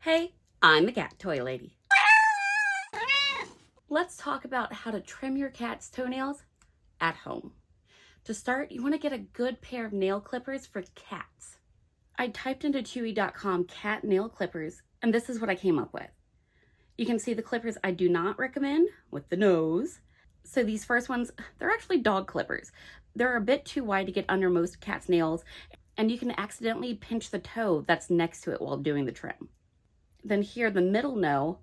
Hey, I'm the cat toy lady. Let's talk about how to trim your cat's toenails at home. To start, you want to get a good pair of nail clippers for cats. I typed into chewy.com cat nail clippers, and this is what I came up with. You can see the clippers I do not recommend with the nose. So these first ones, they're actually dog clippers. They're a bit too wide to get under most cats' nails, and you can accidentally pinch the toe that's next to it while doing the trim. Then here, the middle no,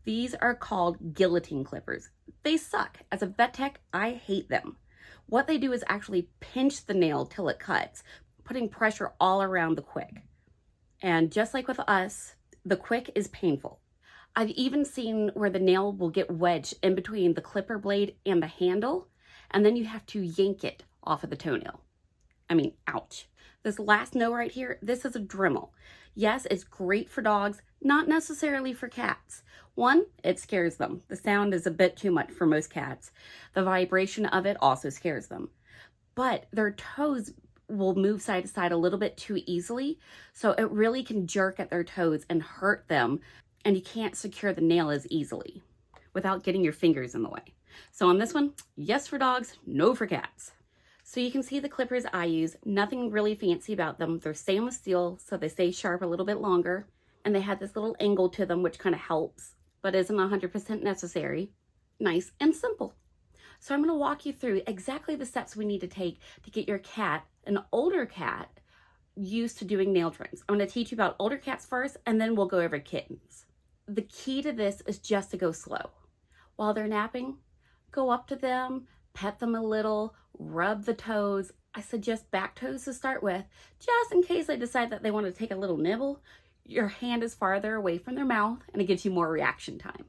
these are called guillotine clippers. They suck. As a vet tech, I hate them. What they do is actually pinch the nail till it cuts, putting pressure all around the quick. And just like with us, the quick is painful. I've even seen where the nail will get wedged in between the clipper blade and the handle, and then you have to yank it off of the toenail. I mean, ouch. This last no right here, this is a Dremel. Yes, it's great for dogs, not necessarily for cats. One, it scares them. The sound is a bit too much for most cats. The vibration of it also scares them. But their toes will move side to side a little bit too easily, so it really can jerk at their toes and hurt them, and you can't secure the nail as easily without getting your fingers in the way. So on this one, yes for dogs, no for cats. So you can see the clippers I use, nothing really fancy about them. They're stainless steel, so they stay sharp a little bit longer. And they have this little angle to them, which kind of helps, but isn't 100% necessary. Nice and simple. So I'm going to walk you through exactly the steps we need to take to get your cat, an older cat, used to doing nail trims. I'm going to teach you about older cats first, and then we'll go over kittens. The key to this is just to go slow. While they're napping, go up to them, pet them a little, rub the toes. I suggest back toes to start with, just in case they decide that they want to take a little nibble. Your hand is farther away from their mouth and it gives you more reaction time.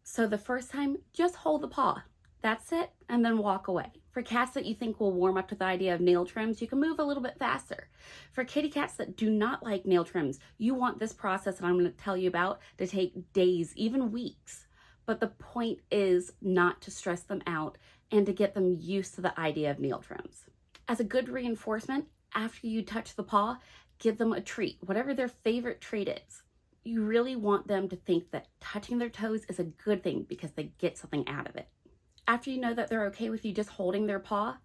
So the first time, just hold the paw. That's it, and then walk away. For cats that you think will warm up to the idea of nail trims, you can move a little bit faster. For kitty cats that do not like nail trims, you want this process that I'm going to tell you about to take days, even weeks. But the point is not to stress them out and to get them used to the idea of nail trims. As a good reinforcement, after you touch the paw, give them a treat, whatever their favorite treat is. You really want them to think that touching their toes is a good thing because they get something out of it. After you know that they're okay with you just holding their paw,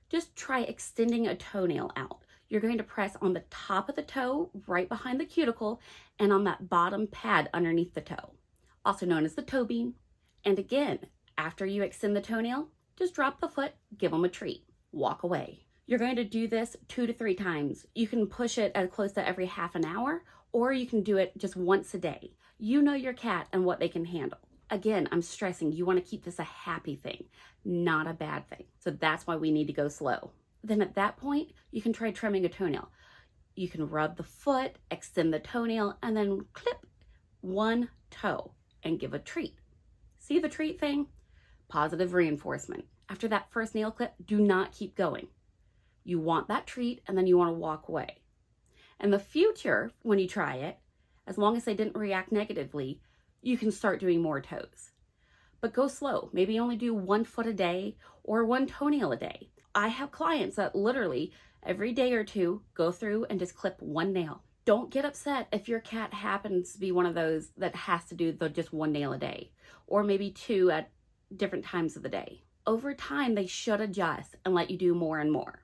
just try extending a toenail out. You're going to press on the top of the toe, right behind the cuticle, and on that bottom pad underneath the toe, also known as the toe bean. And again, after you extend the toenail, just drop the foot, give them a treat, walk away. You're going to do this 2 to 3 times. You can push it as close to every half an hour, or you can do it just once a day. You know your cat and what they can handle. Again, I'm stressing you want to keep this a happy thing, not a bad thing. So that's why we need to go slow. Then at that point, you can try trimming a toenail. You can rub the foot, extend the toenail, and then clip one toe and give a treat. See the treat thing? Positive reinforcement. After that first nail clip, do not keep going. You want that treat and then you want to walk away. In the future, when you try it, as long as they didn't react negatively, you can start doing more toes. But go slow. Maybe only do 1 foot a day or 1 toenail a day. I have clients that literally every day or two go through and just clip 1 nail. Don't get upset if your cat happens to be one of those that has to do just 1 nail a day, or maybe 2 at different times of the day. Over time, they should adjust and let you do more and more.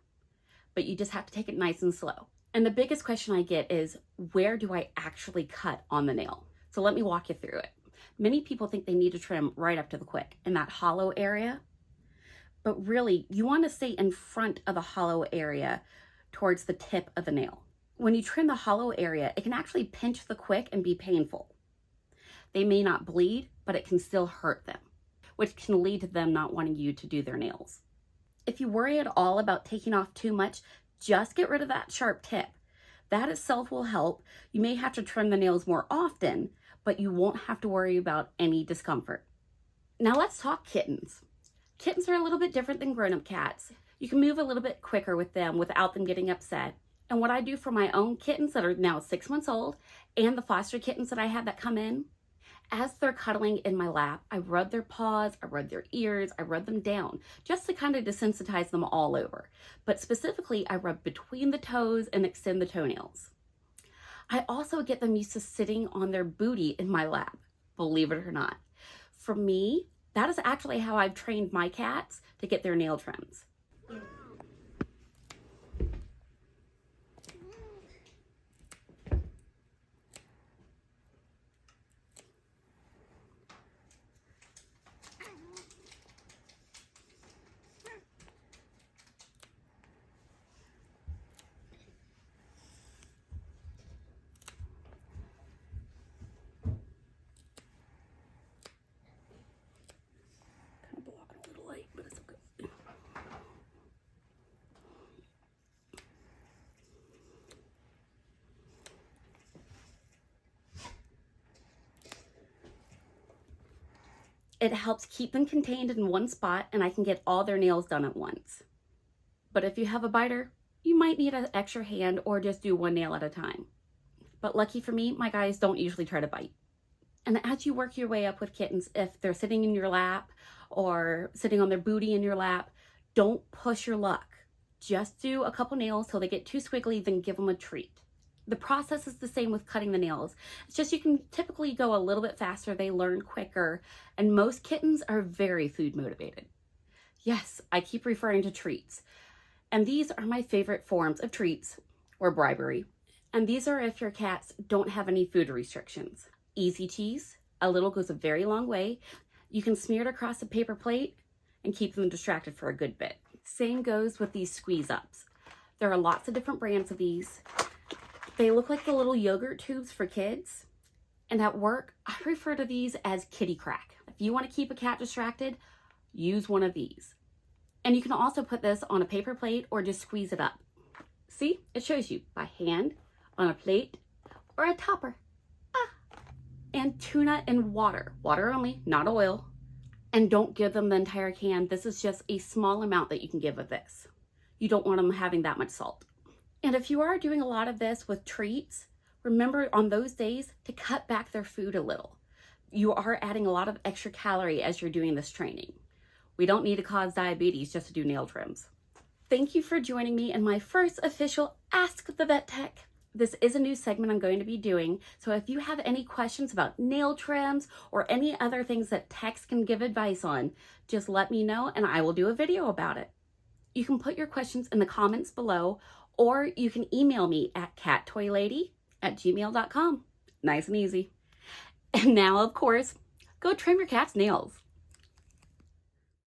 But you just have to take it nice and slow. And the biggest question I get is, where do I actually cut on the nail? So let me walk you through it. Many people think they need to trim right up to the quick in that hollow area. But really, you want to stay in front of the hollow area towards the tip of the nail. When you trim the hollow area, it can actually pinch the quick and be painful. They may not bleed, but it can still hurt them, which can lead to them not wanting you to do their nails. If you worry at all about taking off too much, just get rid of that sharp tip. That itself will help. You may have to trim the nails more often, but you won't have to worry about any discomfort. Now let's talk kittens. Kittens are a little bit different than grown-up cats. You can move a little bit quicker with them without them getting upset. And what I do for my own kittens that are now 6 months old and the foster kittens that I have that come in, as they're cuddling in my lap, I rub their paws, I rub their ears, I rub them down just to kind of desensitize them all over. But specifically, I rub between the toes and extend the toenails. I also get them used to sitting on their booty in my lap, believe it or not. For me, that is actually how I've trained my cats to get their nail trims. But it's okay. It helps keep them contained in one spot, and I can get all their nails done at once. But if you have a biter, you might need an extra hand or just do one nail at a time. But lucky for me, my guys don't usually try to bite. And as you work your way up with kittens, if they're sitting in your lap or sitting on their booty in your lap, don't push your luck. Just do a couple nails till they get too squiggly, then give them a treat. The process is the same with cutting the nails. It's just you can typically go a little bit faster, they learn quicker, and most kittens are very food motivated. Yes, I keep referring to treats. And these are my favorite forms of treats or bribery. And these are if your cats don't have any food restrictions. Easy cheese, a little goes a very long way. You can smear it across a paper plate and keep them distracted for a good bit. Same goes with these squeeze ups. There are lots of different brands of these. They look like the little yogurt tubes for kids. And at work, I refer to these as kitty crack. If you want to keep a cat distracted, use one of these. And you can also put this on a paper plate or just squeeze it up. See, it shows you by hand, on a plate, or a topper. And tuna in water. Water only, not oil. And don't give them the entire can. This is just a small amount that you can give of this. You don't want them having that much salt. And if you are doing a lot of this with treats, remember on those days to cut back their food a little. You are adding a lot of extra calorie as you're doing this training. We don't need to cause diabetes just to do nail trims. Thank you for joining me in my first official Ask the Vet Tech. This is a new segment I'm going to be doing, so if you have any questions about nail trims or any other things that techs can give advice on, just let me know and I will do a video about it. You can put your questions in the comments below, or you can email me at cattoylady@gmail.com. Nice and easy. And now, of course, go trim your cat's nails.